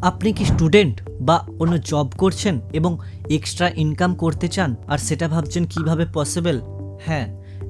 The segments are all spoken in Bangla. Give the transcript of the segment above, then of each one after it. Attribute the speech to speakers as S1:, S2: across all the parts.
S1: আপনি কি স্টুডেন্ট বা কোনো জব করছেন এবং এক্সট্রা ইনকাম করতে চান আর সেটা ভাবছেন কিভাবে পসিবল? হ্যাঁ,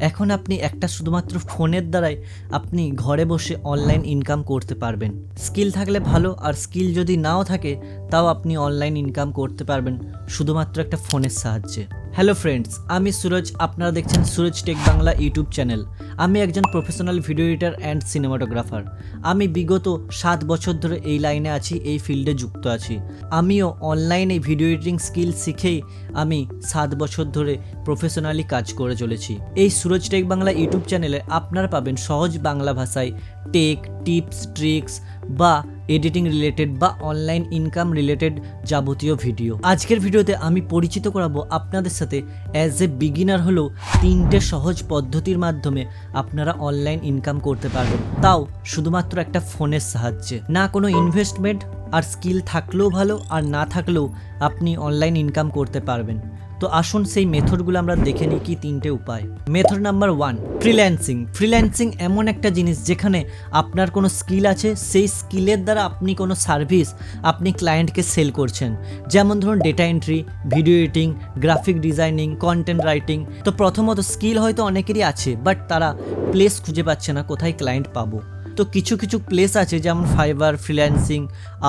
S1: এখন আপনি একটা শুধুমাত্র ফোনের দ্বারাই আপনি ঘরে বসে অনলাইন ইনকাম করতে পারবেন। স্কিল থাকলে ভালো, আর স্কিল যদি নাও থাকে তাও আপনি অনলাইন ইনকাম করতে পারবেন শুধুমাত্র একটা ফোনের সাহায্যে। হ্যালো ফ্রেন্ডস, আমি সুরজ, আপনারা দেখছেন Suraj tech Bangla YouTube channel. আমি একজন professional video editor and cinematographer. আমি বিগত 7 বছর ধরে এই লাইনে আছি, এই ফিল্ডে যুক্ত আছি। আমিও অনলাইনে ভিডিও এডিটিং স্কিল শিখেই আমি 7 বছর ধরে প্রফেশনালি কাজ করে চলেছি। এই সুরজ টেক বাংলা ইউটিউব চ্যানেলে আপনারা পাবেন সহজ বাংলা ভাষায় টেক টিপস ট্রিক্স বা এডিটিং রিলেটেড বা অনলাইন ইনকাম রিলেটেড যাবতীয় ভিডিও। আজকের ভিডিওতে আমি পরিচিত করাবো আপনাদের সাথে অ্যাজ এ বিগিনার হলেও 3টে সহজ পদ্ধতির মাধ্যমে আপনারা অনলাইন ইনকাম করতে পারবেন, তাও শুধুমাত্র একটা ফোনের সাহায্যে। না কোনো ইনভেস্টমেন্ট, আর স্কিল থাকলেও ভালো আর না থাকলেও আপনি অনলাইন ইনকাম করতে পারবেন। তো আসুন সেই মেথডগুলো আমরা দেখে নিই কি 3টে উপায়। Method number 1, freelancing. ফ্রিল্যান্সিং এমন একটা জিনিস যেখানে আপনার কোনো স্কিল আছে, সেই স্কিলের দ্বারা আপনি কোনো সার্ভিস আপনি ক্লায়েন্টকে সেল করছেন। যেমন ধরুন data entry, video editing, graphic designing, content writing. তো প্রথমত স্কিল হয়তো অনেকেরই আছে, বাট তারা প্লেস খুঁজে পাচ্ছে না কোথায় ক্লায়েন্ট পাবো। তো কিছু কিছু প্লেস আছে যেমন ফাইবার, ফ্রিল্যান্সিং,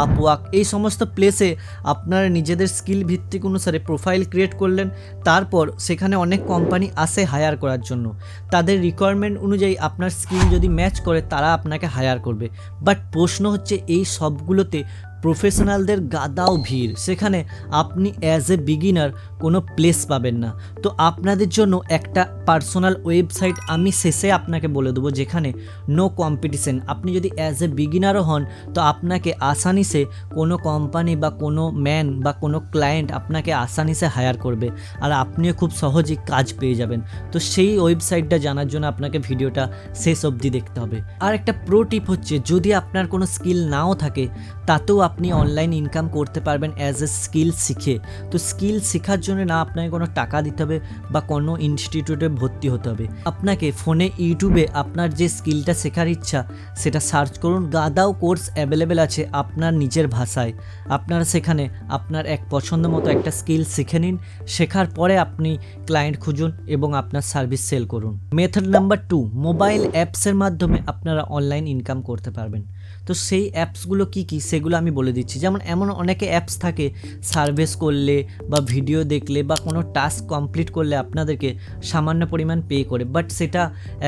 S1: আপওয়ার্ক। এই সমস্ত প্লেসে আপনারা নিজেদের স্কিল ভিত্তিক অনুসারে প্রোফাইল ক্রিয়েট করলেন, তারপর সেখানে অনেক কোম্পানি আসে হায়ার করার জন্য। তাদের রিকোয়ারমেন্ট অনুযায়ী আপনার স্কিল যদি ম্যাচ করে তারা আপনাকে হায়ার করবে। বাট প্রশ্ন হচ্ছে এই সবগুলোতে প্রফেশনালদের গাদাও ভিড়, সেখানে আপনি অ্যাজ এ বিগিনার কোনো প্লেস পাবেন না। তো আপনাদের জন্য একটা পার্সোনাল ওয়েবসাইট আমি শেষে আপনাকে বলে দেবো, যেখানে নো কম্পিটিশন। আপনি যদি অ্যাজ এ বিগিনারও হন তো আপনাকে আসানিসে কোনো কোম্পানি বা কোনো ম্যান বা কোনো ক্লায়েন্ট আপনাকে আসানিসে হায়ার করবে, আর আপনিও খুব সহজেই কাজ পেয়ে যাবেন। তো সেই ওয়েবসাইটটা জানার জন্য আপনাকে ভিডিওটা শেষ অবধি দেখতে হবে। আর একটা প্রো টিপ হচ্ছে, যদি আপনার কোনো স্কিল নাও থাকে তাতেও আপনি অনলাইন ইনকাম করতে পারবেন অ্যাজ এ স্কিল শিখে। তো স্কিল শেখার জন্য না আপনাকে কোনো টাকা দিতে হবে বা কোনো ইনস্টিটিউটে ভর্তি হতে হবে। আপনাকে ফোনে ইউটিউবে আপনার যে স্কিলটা শেখার ইচ্ছা সেটা সার্চ করুন। গাদাও কোর্স অ্যাভেলেবেল আছে আপনার নিজের ভাষায়। আপনারা সেখানে আপনার এক পছন্দ মতো একটা স্কিল শিখে নিন, শেখার পরে আপনি ক্লায়েন্ট খুঁজুন এবং আপনার সার্ভিস সেল করুন। মেথড নাম্বার 2, মোবাইল অ্যাপসের মাধ্যমে আপনারা অনলাইন ইনকাম করতে পারবেন। তো সেই অ্যাপসগুলো কী কী সেগুলো আমি বলে দিচ্ছি। যেমন এমন অনেকে অ্যাপস থাকে, সার্ভিস করলে বা ভিডিও দেখলে বা কোনো টাস্ক কমপ্লিট করলে আপনাদেরকে সামান্য পরিমাণ পে করে, বাট সেটা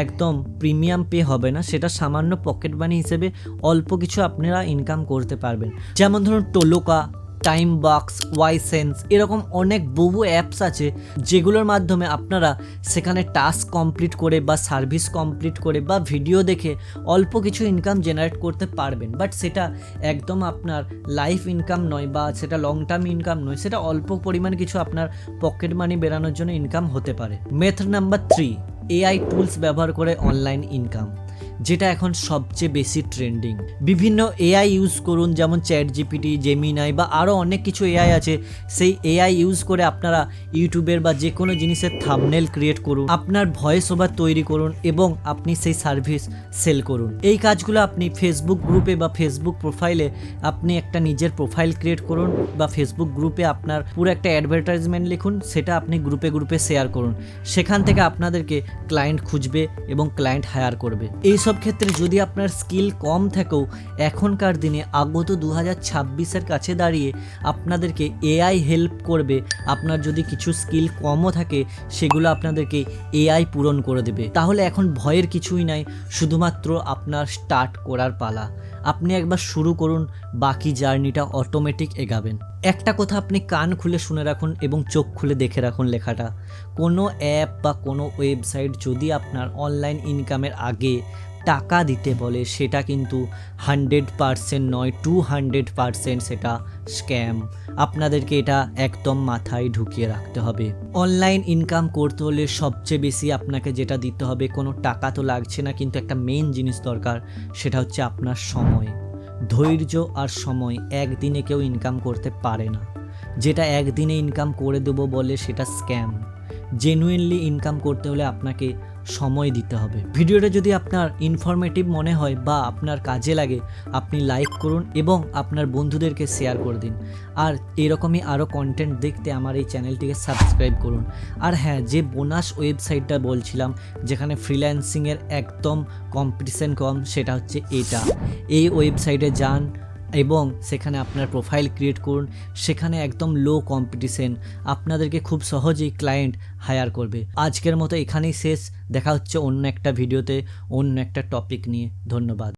S1: একদম প্রিমিয়াম পে হবে না, সেটা সামান্য পকেট মানি হিসেবে অল্প কিছু আপনারা ইনকাম করতে পারবেন। যেমন ধরুন টোলোকা, টাইম বক্স, ওয়াইসেন্স, এরকম অনেক বহু অ্যাপস আছে যেগুলোর মাধ্যমে আপনারা সেখানে টাস্ক কমপ্লিট করে বা সার্ভিস কমপ্লিট করে বা ভিডিও দেখে অল্প কিছু ইনকাম জেনারেট করতে পারবেন। বাট সেটা একদম আপনার লাইফ ইনকাম নয় বা সেটা লং টার্ম ইনকাম নয়, সেটা অল্প পরিমাণ কিছু আপনার পকেট মানি বেরানোর জন্য ইনকাম হতে পারে। মেথড নাম্বার 3, এআই টুলস ব্যবহার করে অনলাইন ইনকাম, যেটা এখন সবচেয়ে বেশি ট্রেন্ডিং। বিভিন্ন এআই ইউজ করুন, যেমন চ্যাট জিপিটি, জেমিনাই বা আরও অনেক কিছু এআই আছে। সেই এআই ইউজ করে আপনারা ইউটিউবের বা যে কোনো জিনিসের থাম্বনেল ক্রিয়েট করুন, আপনার ভয়েস ওভার তৈরি করুন এবং আপনি সেই সার্ভিস সেল করুন। এই কাজগুলো আপনি ফেসবুক গ্রুপে বা ফেসবুক প্রোফাইলে আপনি একটা নিজের প্রোফাইল ক্রিয়েট করুন বা ফেসবুক গ্রুপে আপনার পুরো একটা অ্যাডভার্টাইজমেন্ট লিখুন, সেটা আপনি গ্রুপে গ্রুপে শেয়ার করুন। সেখান থেকে আপনাদেরকে ক্লায়েন্ট খুঁজবে এবং ক্লায়েন্ট হায়ার করবে। এইসব ক্ষেত্রে যদি আপনার স্কিল কম থাকেও এখনকার দিনে আগত 2026-এর কাছে দাঁড়িয়ে আপনাদেরকে এআই হেল্প করবে। আপনার যদি কিছু স্কিল কমও থাকে সেগুলো আপনাদেরকে এআই পূরণ করে দেবে। তাহলে এখন ভয়ের কিছুই নাই, শুধুমাত্র আপনার স্টার্ট করার পালা। আপনি একবার শুরু করুন, বাকি জার্নিটা অটোমেটিক এগাবেন। একটা কথা আপনি কান খুলে শুনে রাখুন এবং চোখ খুলে দেখে রাখুন লেখাটা, কোনো অ্যাপ বা কোনো ওয়েবসাইট যদি আপনার অনলাইন ইনকামের আগে টাকা দিতে বলে সেটা কিন্তু 100% নয়, 200% সেটা স্ক্যাম। আপনাদেরকে এটা একদম মাথায় ঢুকিয়ে রাখতে হবে। অনলাইন ইনকাম করতে হলে সবচেয়ে বেশি আপনাকে যেটা দিতে হবে, কোনো টাকা তো লাগছে না, কিন্তু একটা মেইন জিনিস দরকার, সেটা হচ্ছে আপনার সময়। ধৈর্য আর সময় একদিনে কেউ ইনকাম করতে পারে না। যেটা একদিনে ইনকাম করে দেবো বলে সেটা স্ক্যাম। জেনুইনলি ইনকাম করতে হলে আপনাকে সময় দিতে হবে। ভিডিওটা যদি আপনার ইনফরমেটিভ মনে হয় বা আপনার কাজে লাগে, আপনি লাইক করুন এবং আপনার বন্ধুদেরকে শেয়ার করে দিন। আর এরকমই আরও কন্টেন্ট দেখতে আমার এই চ্যানেলটিকে সাবস্ক্রাইব করুন। আর হ্যাঁ, যে বোনাস ওয়েবসাইটটা বলছিলাম যেখানে ফ্রিল্যান্সিংয়ের একদম কম্পিটিশন কম, সেটা হচ্ছে এটা। এই ওয়েবসাইটে যান এবং সেখানে আপনার প্রোফাইল ক্রিয়েট করুন। সেখানে একদম লো কম্পিটিশন, আপনাদেরকে খুব সহজেই ক্লায়েন্ট হায়ার করবে। আজকের মতো এখানেই শেষ, দেখা হচ্ছে অন্য একটা ভিডিওতে অন্য একটা টপিক নিয়ে। ধন্যবাদ।